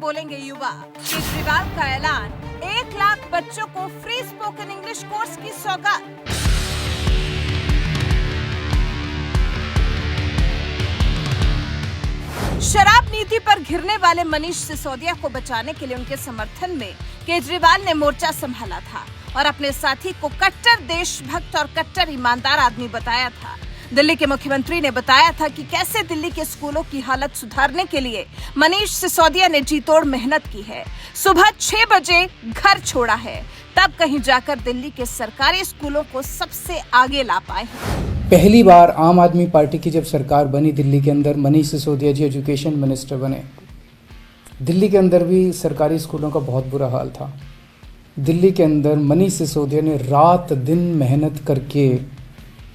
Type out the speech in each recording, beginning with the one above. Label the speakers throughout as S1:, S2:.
S1: बोलेंगे युवा। केजरीवाल का ऐलान, 1 लाख बच्चों को फ्री स्पोकन इंग्लिश कोर्स की सौगात। शराब नीति पर घिरने वाले मनीष सिसोदिया को बचाने के लिए उनके समर्थन में केजरीवाल ने मोर्चा संभाला था और अपने साथी को कट्टर देशभक्त और कट्टर ईमानदार आदमी बताया था। दिल्ली के मुख्यमंत्री ने बताया था कि कैसे दिल्ली के स्कूलों की हालत सुधारने के लिए मनीष सिसोदिया ने जी तोड़ मेहनत की है। सुबह 6 बजे घर छोड़ा है, तब कहीं जाकर दिल्ली के सरकारी स्कूलों को सबसे आगे ला पाए हैं।
S2: पहली बार आम आदमी पार्टी की जब सरकार बनी दिल्ली के अंदर, मनीष सिसोदिया जी एजुकेशन मिनिस्टर बने। दिल्ली के अंदर भी सरकारी स्कूलों का बहुत बुरा हाल था। दिल्ली के अंदर मनीष सिसोदिया ने रात दिन मेहनत करके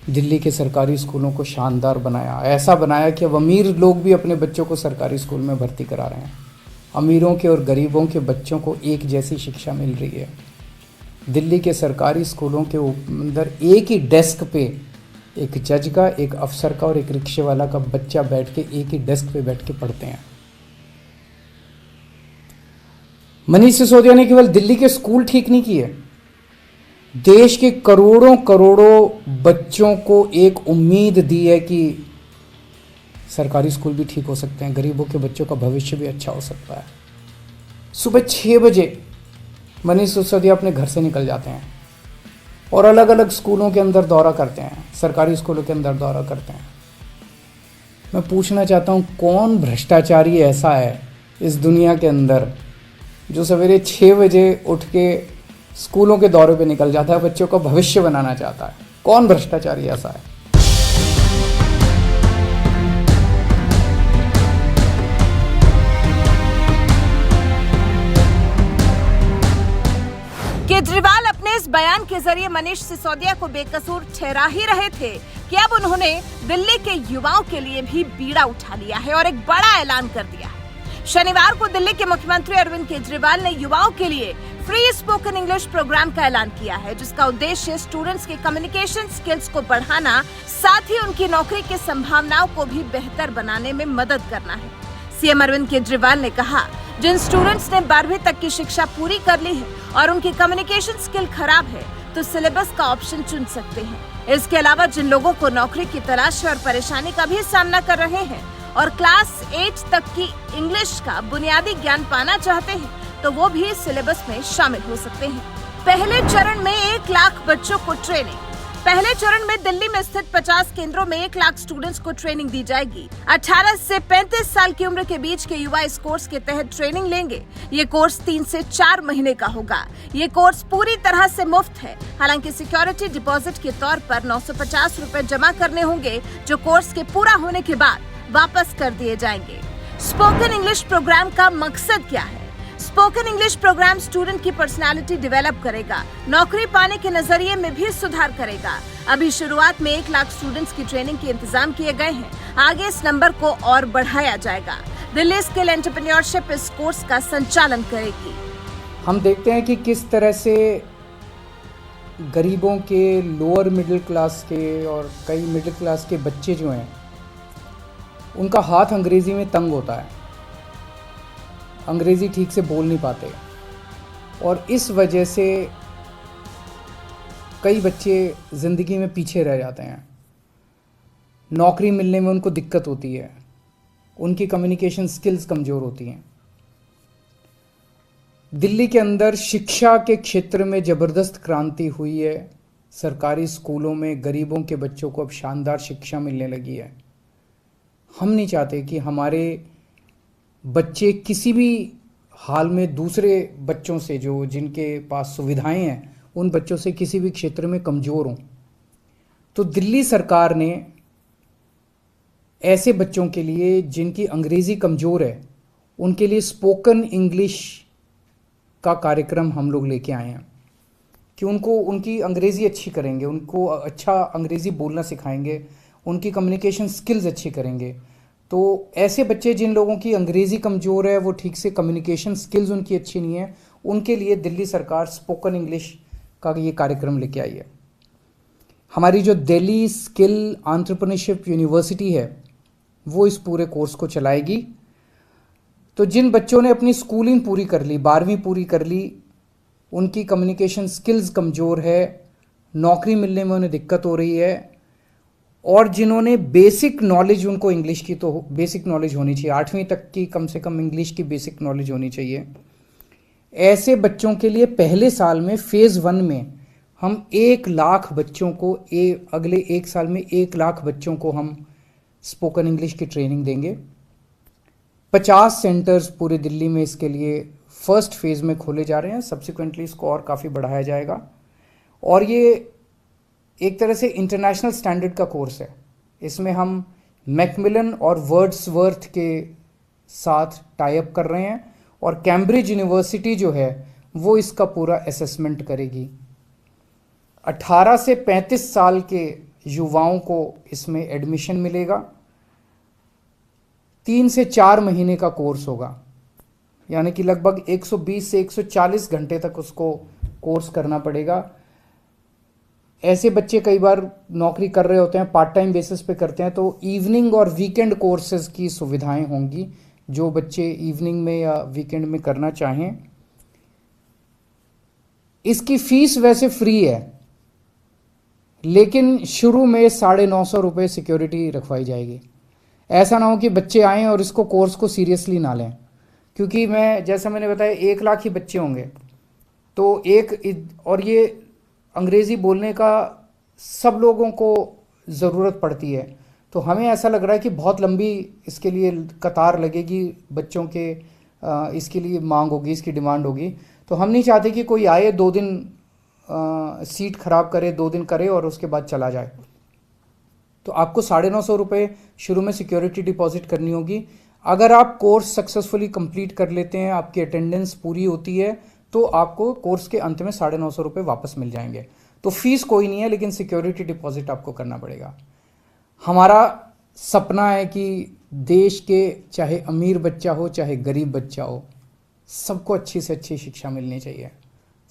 S2: दिल्ली के सरकारी स्कूलों को शानदार बनाया। ऐसा बनाया कि अब अमीर लोग भी अपने बच्चों को सरकारी स्कूल में भर्ती करा रहे हैं। अमीरों के और गरीबों के बच्चों को एक जैसी शिक्षा मिल रही है। दिल्ली के सरकारी स्कूलों के अंदर एक ही डेस्क पे एक जज का, एक अफसर का और एक रिक्शे वाला का बच्चा बैठ के एक ही डेस्क पे बैठ के पढ़ते हैं। मनीष सिसोदिया ने केवल दिल्ली के स्कूल ठीक नहीं किए, देश के करोड़ों करोड़ों बच्चों को एक उम्मीद दी है कि सरकारी स्कूल भी ठीक हो सकते हैं, गरीबों के बच्चों का भविष्य भी अच्छा हो सकता है। सुबह 6 बजे मनीष सिसोदिया अपने घर से निकल जाते हैं और अलग अलग स्कूलों के अंदर दौरा करते हैं, सरकारी स्कूलों के अंदर दौरा करते हैं। मैं पूछना चाहता हूँ, कौन भ्रष्टाचारी ऐसा है इस दुनिया के अंदर जो सवेरे 6 बजे उठ के स्कूलों के दौरे पे निकल जाता है, बच्चों का भविष्य बनाना चाहता है? कौन भ्रष्टाचारी ऐसा है?
S1: केजरीवाल अपने इस बयान के जरिए मनीष सिसोदिया को बेकसूर ठहरा ही रहे थे कि अब उन्होंने दिल्ली के युवाओं के लिए भी बीड़ा उठा लिया है और एक बड़ा ऐलान कर दिया है। शनिवार को दिल्ली के मुख्यमंत्री अरविंद केजरीवाल ने युवाओं के लिए फ्री स्पोकन इंग्लिश प्रोग्राम का ऐलान किया है, जिसका उद्देश्य स्टूडेंट्स के कम्युनिकेशन स्किल्स को बढ़ाना, साथ ही उनकी नौकरी की संभावनाओं को भी बेहतर बनाने में मदद करना है। सीएम अरविंद केजरीवाल ने कहा, जिन स्टूडेंट्स ने 12वीं तक की शिक्षा पूरी कर ली है और उनकी कम्युनिकेशन स्किल खराब है तो सिलेबस का ऑप्शन चुन सकते हैं। इसके अलावा जिन लोगों को नौकरी की तलाश और परेशानी का भी सामना कर रहे हैं और क्लास 8 तक की इंग्लिश का बुनियादी ज्ञान पाना चाहते हैं तो वो भी सिलेबस में शामिल हो सकते हैं। पहले चरण में 1 लाख बच्चों को ट्रेनिंग। पहले चरण में दिल्ली में स्थित 50 केंद्रों में 1 लाख स्टूडेंट्स को ट्रेनिंग दी जाएगी। 18 से 35 साल की उम्र के बीच के युवा इस कोर्स के तहत ट्रेनिंग लेंगे। ये कोर्स 3 से 4 महीने का होगा। ये कोर्स पूरी तरह से मुफ्त है। हालांकि सिक्योरिटी डिपॉजिट के तौर पर 950 रुपए जमा करने होंगे, जो कोर्स के पूरा होने के बाद वापस कर दिए जाएंगे। स्पोकन इंग्लिश प्रोग्राम का मकसद क्या है? स्पोकन इंग्लिश प्रोग्राम स्टूडेंट की पर्सनालिटी डेवलप करेगा, नौकरी पाने के नजरिए में भी सुधार करेगा। अभी शुरुआत में 1 लाख स्टूडेंट्स की ट्रेनिंग के इंतजाम किए गए हैं। आगे इस नंबर को और बढ़ाया जाएगा। दिल्ली स्किल एंटरप्रेन्योरशिप इस कोर्स का संचालन करेगी।
S2: हम देखते हैं कि किस तरह से गरीबों के, लोअर मिडिल क्लास के और कई मिडिल क्लास के बच्चे जो हैं, उनका हाथ अंग्रेज़ी में तंग होता है, अंग्रेज़ी ठीक से बोल नहीं पाते और इस वजह से कई बच्चे ज़िंदगी में पीछे रह जाते हैं। नौकरी मिलने में उनको दिक्कत होती है, उनकी कम्युनिकेशन स्किल्स कमज़ोर होती हैं। दिल्ली के अंदर शिक्षा के क्षेत्र में ज़बरदस्त क्रांति हुई है। सरकारी स्कूलों में गरीबों के बच्चों को अब शानदार शिक्षा मिलने लगी है। हम नहीं चाहते कि हमारे बच्चे किसी भी हाल में दूसरे बच्चों से, जो जिनके पास सुविधाएं हैं, उन बच्चों से किसी भी क्षेत्र में कमज़ोर हों। तो दिल्ली सरकार ने ऐसे बच्चों के लिए जिनकी अंग्रेज़ी कमज़ोर है, उनके लिए स्पोकन इंग्लिश का कार्यक्रम हम लोग लेके आए हैं कि उनको उनकी अंग्रेज़ी अच्छी करेंगे, उनको अच्छा अंग्रेज़ी बोलना सिखाएंगे, उनकी कम्युनिकेशन स्किल्स अच्छी करेंगे। तो ऐसे बच्चे जिन लोगों की अंग्रेज़ी कमज़ोर है, वो ठीक से कम्युनिकेशन स्किल्स उनकी अच्छी नहीं है, उनके लिए दिल्ली सरकार स्पोकन इंग्लिश का ये कार्यक्रम लेके आई है। हमारी जो दिल्ली स्किल एंटरप्रेन्योरशिप यूनिवर्सिटी है, वो इस पूरे कोर्स को चलाएगी। तो जिन बच्चों ने अपनी स्कूलिंग पूरी कर ली, 12वीं पूरी कर ली, उनकी कम्युनिकेशन स्किल्स कमज़ोर है, नौकरी मिलने में उन्हें दिक्कत हो रही है, और जिन्होंने बेसिक नॉलेज, उनको इंग्लिश की तो बेसिक नॉलेज होनी चाहिए, 8वीं तक की कम से कम इंग्लिश की बेसिक नॉलेज होनी चाहिए, ऐसे बच्चों के लिए पहले साल में फेज़ 1 में हम 1 लाख बच्चों को अगले 1 साल में 1 लाख बच्चों को हम स्पोकन इंग्लिश की ट्रेनिंग देंगे। 50 सेंटर्स पूरे दिल्ली में इसके लिए फर्स्ट फेज़ में खोले जा रहे हैं। सब्सिक्वेंटली इसको और काफ़ी बढ़ाया जाएगा, और ये एक तरह से इंटरनेशनल स्टैंडर्ड का कोर्स है। इसमें हम मैकमिलन और वर्ड्सवर्थ के साथ टाई अप कर रहे हैं, और कैम्ब्रिज यूनिवर्सिटी जो है वो इसका पूरा असेसमेंट करेगी। 18 से 35 साल के युवाओं को इसमें एडमिशन मिलेगा। 3 से 4 महीने का कोर्स होगा, यानी कि लगभग 120 से 140 घंटे तक उसको कोर्स करना पड़ेगा। ऐसे बच्चे कई बार नौकरी कर रहे होते हैं, पार्ट टाइम बेसिस पे करते हैं, तो इवनिंग और वीकेंड कोर्सेज की सुविधाएं होंगी जो बच्चे इवनिंग में या वीकेंड में करना चाहें। इसकी फीस वैसे फ्री है, लेकिन शुरू में 950 रुपये सिक्योरिटी रखवाई जाएगी। ऐसा ना हो कि बच्चे आएँ और इसको कोर्स को सीरियसली ना लें, क्योंकि जैसा मैंने बताया 1 लाख ही बच्चे होंगे, तो और ये अंग्रेज़ी बोलने का सब लोगों को ज़रूरत पड़ती है, तो हमें ऐसा लग रहा है कि बहुत लंबी इसके लिए कतार लगेगी, बच्चों के इसके लिए मांग होगी, इसकी डिमांड होगी। तो हम नहीं चाहते कि कोई आए 2 दिन सीट ख़राब करे, 2 दिन करे और उसके बाद चला जाए। तो आपको 950 रुपये शुरू में सिक्योरिटी डिपॉजिट करनी होगी। अगर आप कोर्स सक्सेसफुली कंप्लीट कर लेते हैं, आपकी अटेंडेंस पूरी होती है, तो आपको कोर्स के अंत में 950 रुपये वापस मिल जाएंगे। तो फीस कोई नहीं है, लेकिन सिक्योरिटी डिपॉजिट आपको करना पड़ेगा। हमारा सपना है कि देश के चाहे अमीर बच्चा हो चाहे गरीब बच्चा हो, सबको अच्छी से अच्छी शिक्षा मिलनी चाहिए,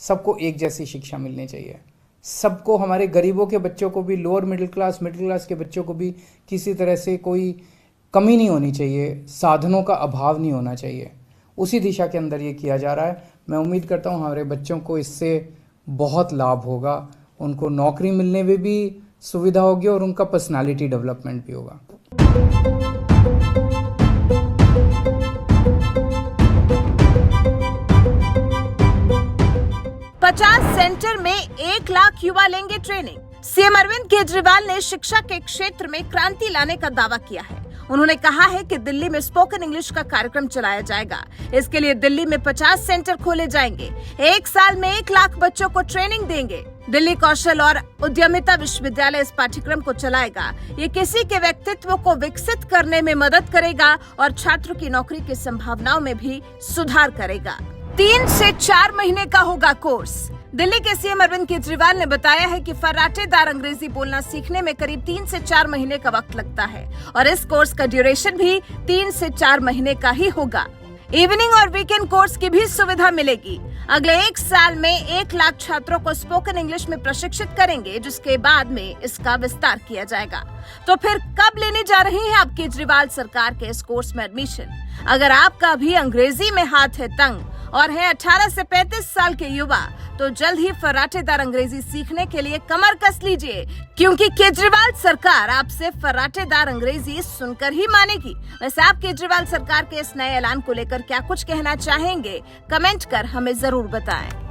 S2: सबको एक जैसी शिक्षा मिलनी चाहिए, सबको, हमारे गरीबों के बच्चों को भी, लोअर मिडिल क्लास के बच्चों को भी किसी तरह से कोई कमी नहीं होनी चाहिए, साधनों का अभाव नहीं होना चाहिए। उसी दिशा के अंदर ये किया जा रहा है। मैं उम्मीद करता हूँ हमारे बच्चों को इससे बहुत लाभ होगा, उनको नौकरी मिलने में भी सुविधा होगी और उनका पर्सनालिटी डेवलपमेंट भी होगा।
S1: सेंटर में 1 लाख युवा लेंगे ट्रेनिंग। सीएम अरविंद केजरीवाल ने शिक्षा के क्षेत्र में क्रांति लाने का दावा किया है। उन्होंने कहा है कि दिल्ली में स्पोकन इंग्लिश का कार्यक्रम चलाया जाएगा। इसके लिए दिल्ली में 50 सेंटर खोले जाएंगे। 1 साल में 1 लाख बच्चों को ट्रेनिंग देंगे। दिल्ली कौशल और उद्यमिता विश्वविद्यालय इस पाठ्यक्रम को चलाएगा। ये किसी के व्यक्तित्व को विकसित करने में मदद करेगा और छात्रों की नौकरी की संभावनाओं में भी सुधार करेगा। 3 से 4 महीने का होगा कोर्स। दिल्ली के सीएम अरविंद केजरीवाल ने बताया है कि फर्राटेदार अंग्रेजी बोलना सीखने में करीब 3 से 4 महीने का वक्त लगता है और इस कोर्स का ड्यूरेशन भी 3 से 4 महीने का ही होगा। इवनिंग और वीकेंड कोर्स की भी सुविधा मिलेगी। अगले 1 साल में 1 लाख छात्रों को स्पोकन इंग्लिश में प्रशिक्षित करेंगे, जिसके बाद में इसका विस्तार किया जाएगा। तो फिर कब लेने जा रही है आप केजरीवाल सरकार के इस कोर्स में एडमिशन? अगर आपका भी अंग्रेजी में हाथ है तंग और है 18 से 35 साल के युवा, तो जल्द ही फर्राटेदार अंग्रेजी सीखने के लिए कमर कस लीजिए, क्योंकि केजरीवाल सरकार आपसे फर्राटेदार अंग्रेजी सुनकर ही मानेगी। वैसे आप केजरीवाल सरकार के इस नए ऐलान को लेकर क्या कुछ कहना चाहेंगे? कमेंट कर हमें जरूर बताएं।